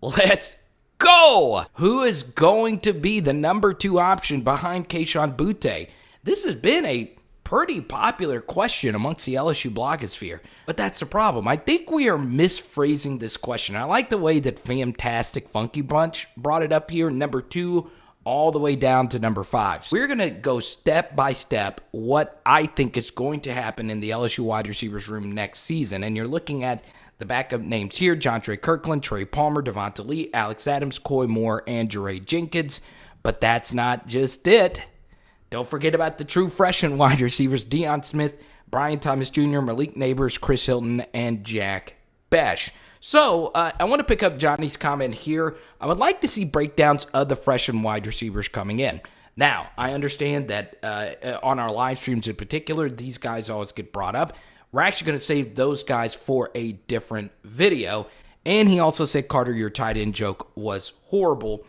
Let's go! Who is going to be the number 2 option behind KAYSHON BOUTTE? This has been a pretty popular question amongst the LSU blogosphere, but that's the problem. I think we are misphrasing this question. I like the way that Fantastic Funky Bunch brought it up here, number 2 all the way down to number 5. So we're going to go step by step what I think is going to happen in the LSU wide receivers room next season, and you're looking at the backup names here: Jontre Kirklin, Trey Palmer, Devonta Lee, Alex Adams, Koy Moore, and Jaray Jenkins. But that's not just it. Don't forget about the true freshman wide receivers: Deion Smith, Brian Thomas Jr., Malik Neighbors, Chris Hilton, and Jack Besh. So I want to pick up Johnny's comment here. I would like to see breakdowns of the freshman wide receivers coming in. Now, I understand that on our live streams in particular, these guys always get brought up. We're actually going to save those guys for a different video. And he also said, Carter, your tight end joke was horrible.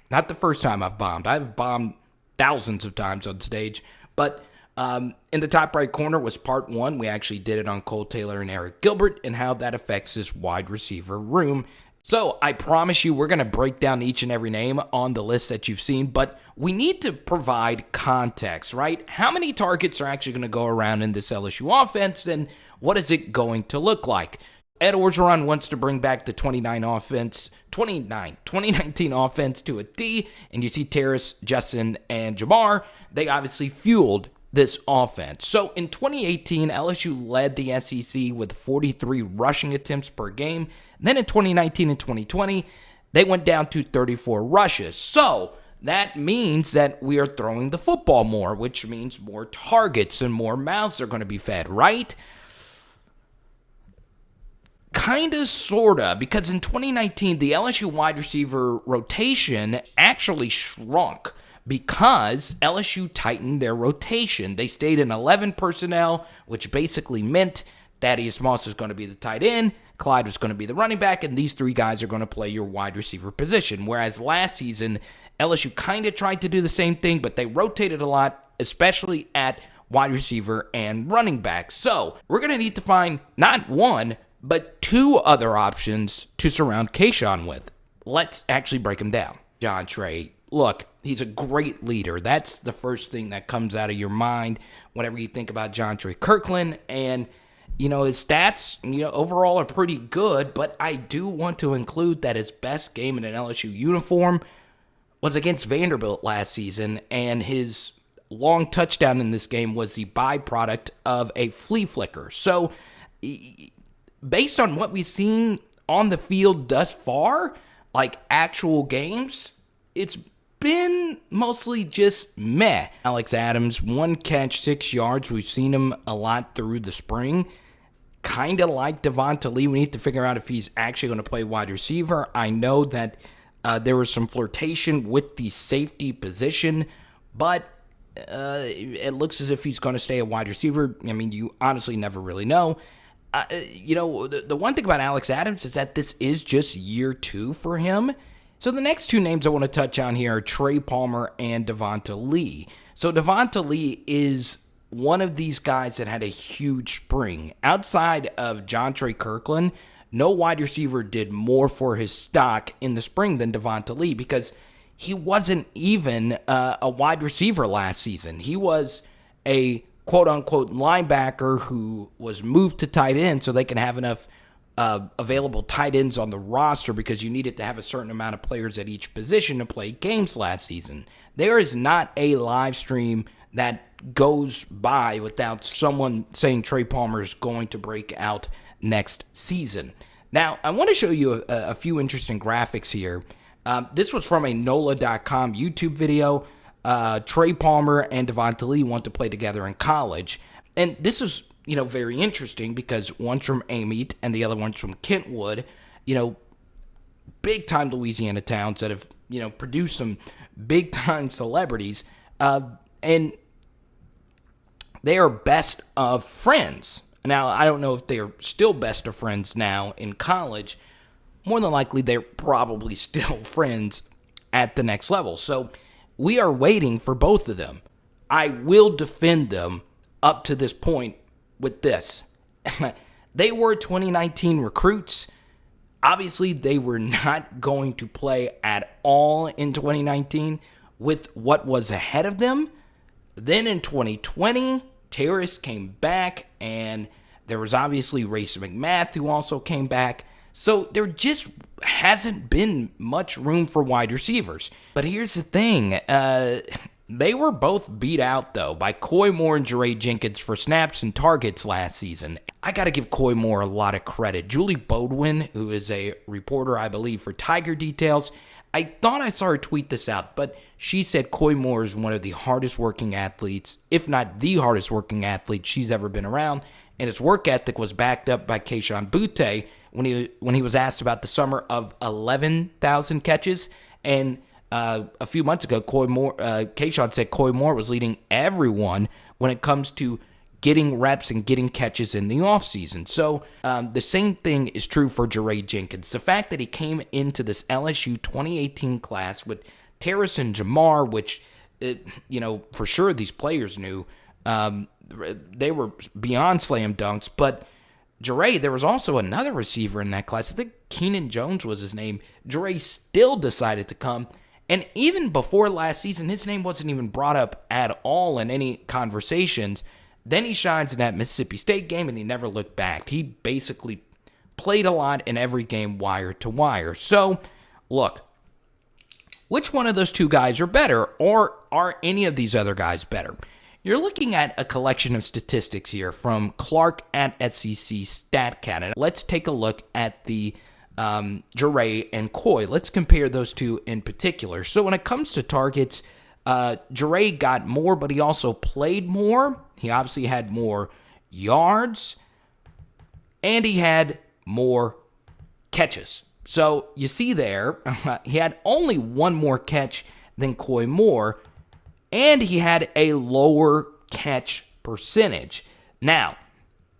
Not the first time I've bombed. I've bombed thousands of times on stage. But in the top right corner was part 1. We actually did it on Cole Taylor and Eric Gilbert and how that affects this wide receiver room. So I promise you we're going to break down each and every name on the list that you've seen, but we need to provide context, right? How many targets are actually going to go around in this LSU offense, and what is it going to look like? Ed Orgeron wants to bring back the 2019 offense to a T, and you see Terrace, Justin, and Jamar. They obviously fueled this offense. So in 2018, LSU led the SEC with 43 rushing attempts per game. Then in 2019 and 2020, they went down to 34 rushes. So that means that we are throwing the football more, which means more targets and more mouths are going to be fed, right? Kinda, sorta, because in 2019, the LSU wide receiver rotation actually shrunk because LSU tightened their rotation. They stayed in 11 personnel, which basically meant Thaddeus Moss was going to be the tight end, Clyde was going to be the running back, and these 3 guys are going to play your wide receiver position. Whereas last season, LSU kind of tried to do the same thing, but they rotated a lot, especially at wide receiver and running back. So we're going to need to find not 1, but 2 other options to surround KAYSHON with. Let's actually break them down. Jontre, look, he's a great leader. That's the first thing that comes out of your mind whenever you think about Jontre Kirklin. And, his stats, overall are pretty good, but I do want to include that his best game in an LSU uniform was against Vanderbilt last season, and his long touchdown in this game was the byproduct of a flea flicker. So, based on what we've seen on the field thus far, like actual games, it's been mostly just meh. Alex Adams, 1 catch, 6 yards. We've seen him a lot through the spring. Kind of like Devonta Lee. We need to figure out if he's actually going to play wide receiver. I know that there was some flirtation with the safety position, but it looks as if he's going to stay a wide receiver. I mean, you honestly never really know. The one thing about Alex Adams is that this is just year 2 for him. So the next 2 names I want to touch on here are Trey Palmer and Devonta Lee. So Devonta Lee is one of these guys that had a huge spring. Outside of Jontre Kirklin, no wide receiver did more for his stock in the spring than Devonta Lee, because he wasn't even a wide receiver last season. He was a quote-unquote linebacker who was moved to tight end so they can have enough available tight ends on the roster, because you needed to have a certain amount of players at each position to play games last season. There is not a live stream that goes by without someone saying Trey Palmer is going to break out next season. Now, I want to show you a few interesting graphics here. This was from a NOLA.com YouTube video. Trey Palmer and Devonta Lee want to play together in college. And this is, very interesting because one's from Amite and the other one's from Kentwood, big-time Louisiana towns that have, produced some big-time celebrities. And they are best of friends. Now, I don't know if they're still best of friends now in college. More than likely, they're probably still friends at the next level. So we are waiting for both of them. I will defend them up to this point with this. They were 2019 recruits. Obviously, they were not going to play at all in 2019 with what was ahead of them. Then in 2020, Terrace came back, and there was obviously Racey McMath who also came back. So there just hasn't been much room for wide receivers. But here's the thing. They were both beat out, though, by Koy Moore and Jaray Jenkins for snaps and targets last season. I got to give Koy Moore a lot of credit. Julie Bodwin, who is a reporter, I believe, for Tiger Details, I thought I saw her tweet this out, but she said Koy Moore is one of the hardest working athletes, if not the hardest working athlete she's ever been around, and his work ethic was backed up by KAYSHON Boutte when he was asked about the summer of 11,000 catches. And a few months ago, KAYSHON said Koy Moore was leading everyone when it comes to getting reps and getting catches in the offseason. So the same thing is true for Jaray Jenkins. The fact that he came into this LSU 2018 class with Terrace and Jamar, which, for sure these players knew, they were beyond slam dunks. But Jaray, there was also another receiver in that class. I think Keenan Jones was his name. Jaray still decided to come. And even before last season, his name wasn't even brought up at all in any conversations. Then he shines in that Mississippi State game, and he never looked back. He basically played a lot in every game wire to wire. So, look, which one of those two guys are better, or are any of these other guys better? You're looking at a collection of statistics here from Clark at SEC StatCat. And let's take a look at the Jaray and Koy. Let's compare those two in particular. So when it comes to targets, Jaray got more, but he also played more. He obviously had more yards, and he had more catches. So you see there, he had only one more catch than Koy Moore, and he had a lower catch percentage. Now,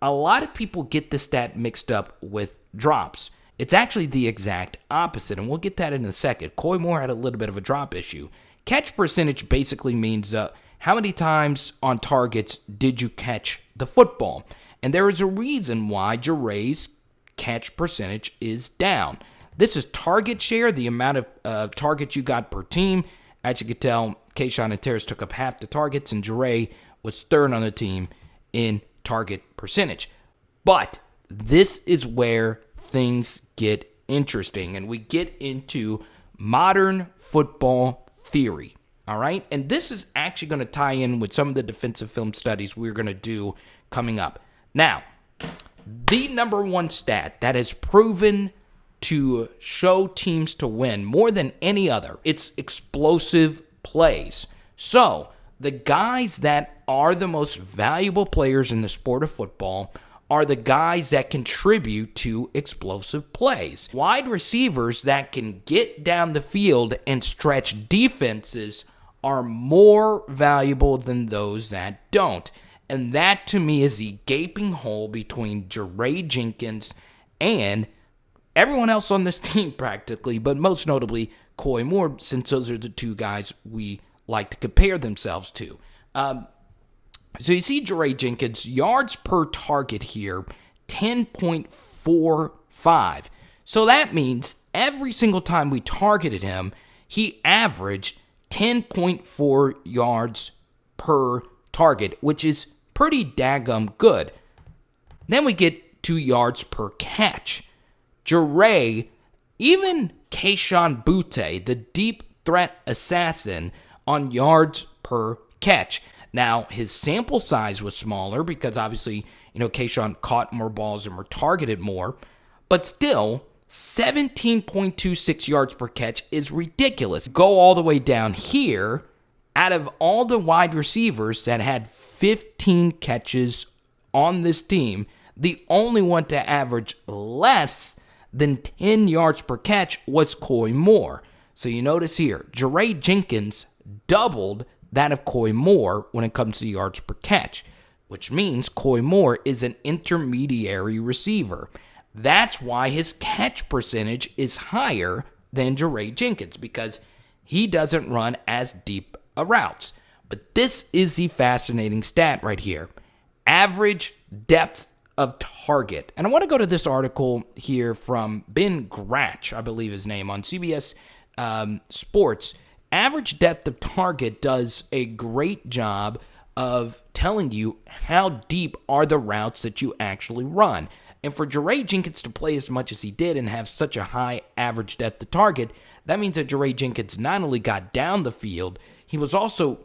a lot of people get this stat mixed up with drops. It's actually the exact opposite, and we'll get that in a second. Koy Moore had a little bit of a drop issue. Catch percentage basically means how many times on targets did you catch the football? And there is a reason why Jaray's catch percentage is down. This is target share, the amount of targets you got per team. As you can tell, KAYSHON and Terrace took up half the targets, and Jaray was third on the team in target percentage. But this is where things get interesting, and we get into modern football theory, all right? And this is actually going to tie in with some of the defensive film studies we're going to do coming up. Now, the number one stat that is proven to show teams to win more than any other, it's explosive plays. So, the guys that are the most valuable players in the sport of football are the guys that contribute to explosive plays. Wide receivers that can get down the field and stretch defenses are more valuable than those that don't. And that, to me, is the gaping hole between Jaray Jenkins and everyone else on this team practically, but most notably Koy Moore, since those are the two guys we like to compare themselves to. So you see Jaray Jenkins, yards per target here, 10.45. So that means every single time we targeted him, he averaged 10.4 yards per target, which is pretty daggum good. Then we get 2 yards per catch. Jaray, even KAYSHON Boutte, the deep threat assassin, on yards per catch. Now, his sample size was smaller because obviously, KAYSHON caught more balls and were targeted more. But still, 17.26 yards per catch is ridiculous. Go all the way down here. Out of all the wide receivers that had 15 catches on this team, the only one to average less than 10 yards per catch was Koy Moore. So you notice here, Jaray Jenkins doubled that of Koy Moore when it comes to yards per catch, which means Koy Moore is an intermediary receiver. That's why his catch percentage is higher than Jaray Jenkins, because he doesn't run as deep a routes. But this is the fascinating stat right here. Average depth of target. And I want to go to this article here from Ben Gratch, I believe his name, on CBS Sports. Average depth of target does a great job of telling you how deep are the routes that you actually run. And for Jaray Jenkins to play as much as he did and have such a high average depth of target, that means that Jaray Jenkins not only got down the field, he was also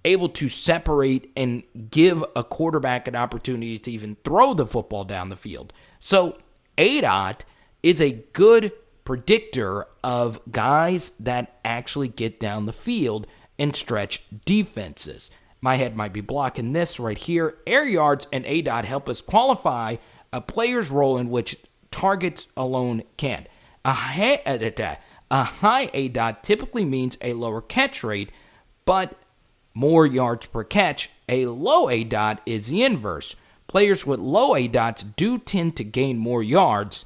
able to separate and give a quarterback an opportunity to even throw the football down the field. So ADOT is a good predictor of guys that actually get down the field and stretch defenses. My head might be blocking this right here. Air yards and ADOT help us qualify a player's role in which targets alone can't. A high ADOT typically means a lower catch rate, but more yards per catch. A low ADOT is the inverse. Players with low ADOTs do tend to gain more yards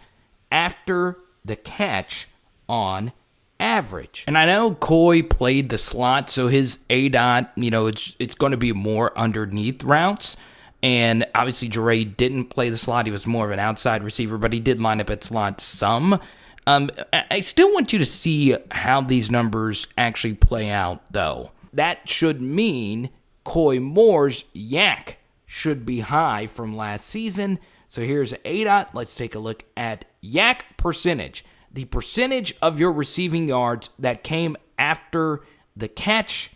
after the catch on average. And I know Koy played the slot, so his ADOT, it's going to be more underneath routes. And obviously Jaray didn't play the slot. He was more of an outside receiver, but he did line up at slot some. I still want you to see how these numbers actually play out, though. That should mean Koy Moore's YAC should be high from last season. So here's ADOT. Let's take a look at YAC percentage. The percentage of your receiving yards that came after the catch.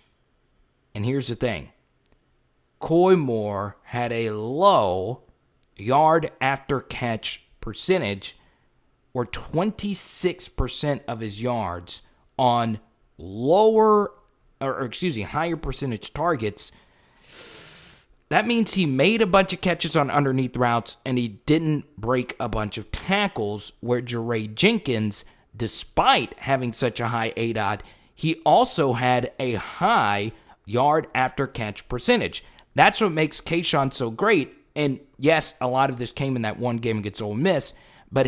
And here's the thing. Koy Moore had a low yard after catch percentage, or 26% of his yards on higher percentage targets. That means he made a bunch of catches on underneath routes and he didn't break a bunch of tackles, where Jaray Jenkins, despite having such a high ADOT, he also had a high yard after catch percentage. That's what makes KAYSHON so great. And yes, a lot of this came in that one game against Ole Miss, but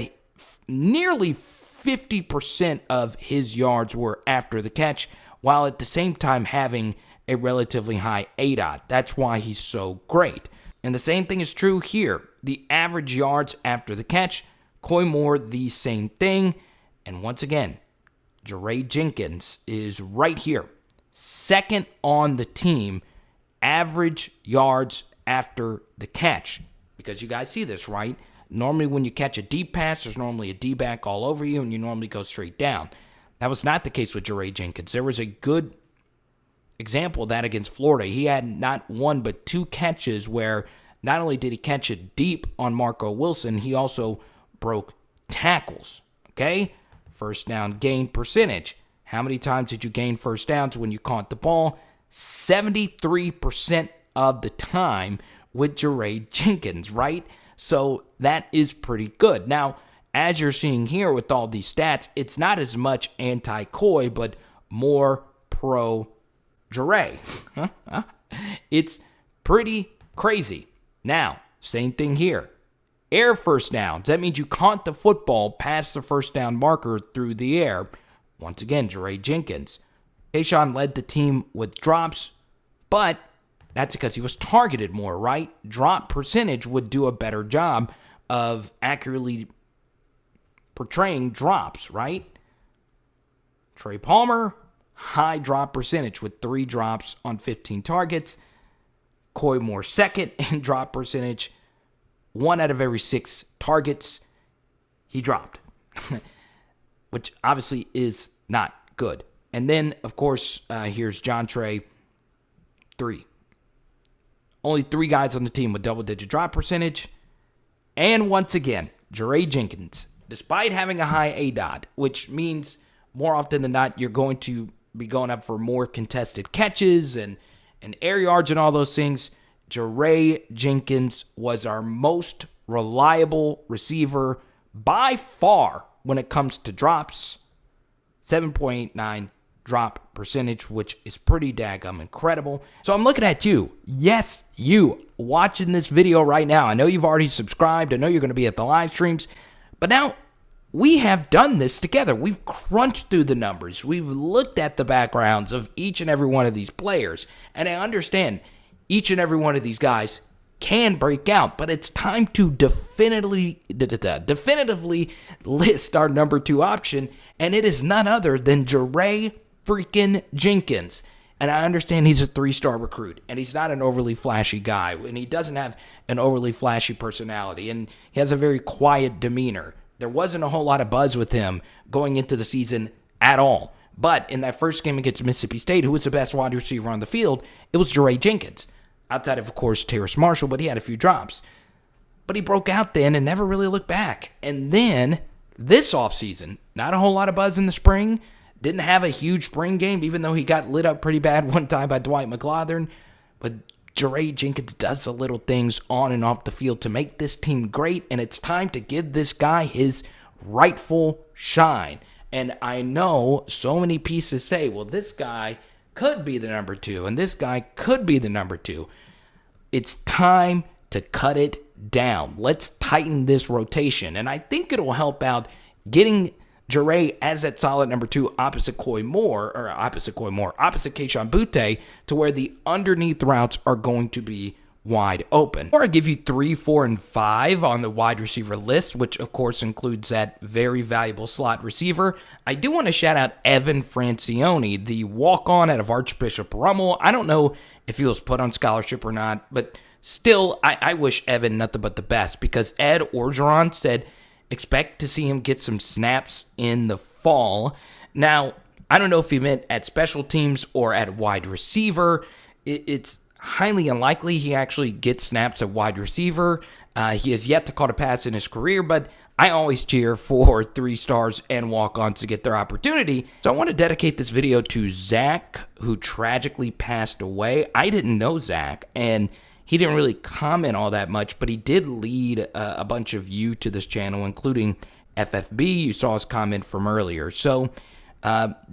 nearly 50% of his yards were after the catch, while at the same time having a relatively high ADOT. That's why he's so great. And the same thing is true here. The average yards after the catch, Koy Moore, the same thing. And once again, Jaray Jenkins is right here, second on the team, average yards after the catch. Because you guys see this, right? Normally when you catch a deep pass, there's normally a D-back all over you, and you normally go straight down. That was not the case with Jaray Jenkins. There was a good example of that against Florida. He had not one but two catches where not only did he catch it deep on Marco Wilson, he also broke tackles. Okay? First down gain percentage. How many times did you gain first downs when you caught the ball? 73% of the time with Jaray Jenkins, right? So that is pretty good. Now, as you're seeing here with all these stats, it's not as much anti-Koy, but more pro-Jaray. It's pretty crazy. Now, same thing here. Air first downs. That means you caught the football past the first down marker through the air. Once again, Jaray Jenkins. KAYSHON led the team with drops, but that's because he was targeted more, right? Drop percentage would do a better job of accurately portraying drops, right? Trey Palmer, high drop percentage with 3 drops on 15 targets. Koy Moore second in drop percentage. 1 out of every 6 targets he dropped, which obviously is not good. And then, of course, here's Jontre, 3. Only 3 guys on the team with double-digit drop percentage. And once again, Jaray Jenkins, despite having a high ADOT, which means more often than not you're going to be going up for more contested catches and air yards and all those things, Jaray Jenkins was our most reliable receiver by far when it comes to drops. 7.89 drop percentage, which is pretty daggum incredible. So I'm looking at you. Yes, you watching this video right now. I know you've already subscribed. I know you're going to be at the live streams. But now we have done this together. We've crunched through the numbers. We've looked at the backgrounds of each and every one of these players. And I understand each and every one of these guys can break out, but it's time to definitively list our number 2 option, and it is none other than Jaray freaking Jenkins. And I understand he's a 3-star recruit, and he's not an overly flashy guy, and he doesn't have an overly flashy personality, and he has a very quiet demeanor. There wasn't a whole lot of buzz with him going into the season at all. But in that first game against Mississippi State, who was the best wide receiver on the field, it was Jaray Jenkins. Outside of course, Terrace Marshall, but he had a few drops. But he broke out then and never really looked back. And then this offseason, not a whole lot of buzz in the spring. Didn't have a huge spring game, even though he got lit up pretty bad one time by Dwight McGlothern. But Jaray Jenkins does the little things on and off the field to make this team great, and it's time to give this guy his rightful shine. And I know so many pieces say, well, this guy could be the number 2, and this guy could be the number 2. It's time to cut it down. Let's tighten this rotation. And I think it'll help out getting Jaray as that solid number 2 opposite KAYSHON BOUTTE, to where the underneath routes are going to be wide open. Or I give you 3, 4, and 5 on the wide receiver list, which of course includes that very valuable slot receiver. I do want to shout out Evan Francione, the walk-on out of Archbishop Rummel. I don't know if he was put on scholarship or not, but still, I wish Evan nothing but the best, because Ed Orgeron said expect to see him get some snaps in the fall. Now, I don't know if he meant at special teams or at wide receiver. It's highly unlikely he actually gets snaps at wide receiver. He has yet to caught a pass in his career, but I always cheer for 3 stars and walk-ons to get their opportunity. So I want to dedicate this video to Zach, who tragically passed away. I didn't know Zach, and he didn't really comment all that much, but he did lead a bunch of you to this channel, including FFB. You saw his comment from earlier. So,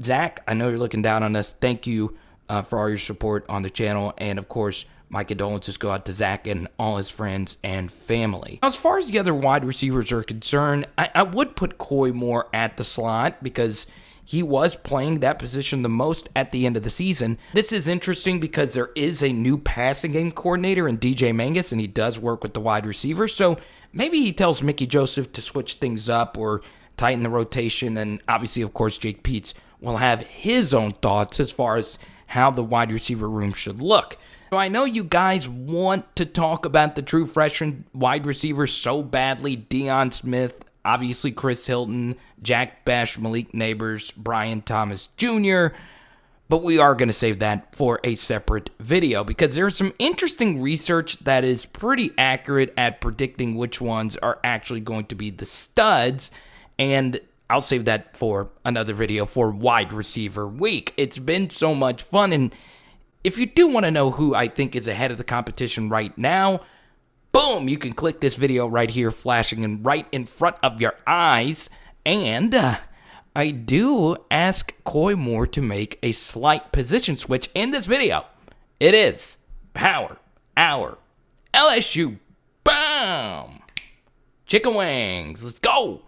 Zach, I know you're looking down on us. Thank you for all your support on the channel, and of course, my condolences go out to Zach and all his friends and family. Now, as far as the other wide receivers are concerned, I would put Koy Moore at the slot because he was playing that position the most at the end of the season. This is interesting because there is a new passing game coordinator in DJ Mangus, and he does work with the wide receivers, so maybe he tells Mickey Joseph to switch things up or tighten the rotation, and obviously, of course, Jake Peetz will have his own thoughts as far as how the wide receiver room should look. So I know you guys want to talk about the true freshman wide receivers so badly. Deion Smith, obviously Chris Hilton, Jack Bech, Malik Neighbors, Brian Thomas Jr., but we are going to save that for a separate video because there's some interesting research that is pretty accurate at predicting which ones are actually going to be the studs, and I'll save that for another video for wide receiver week. It's been so much fun, and if you do want to know who I think is ahead of the competition right now, boom, you can click this video right here flashing and right in front of your eyes. And I do ask Koy Moore to make a slight position switch in this video. It is Power Hour LSU. Boom! Chicken wings. Let's go!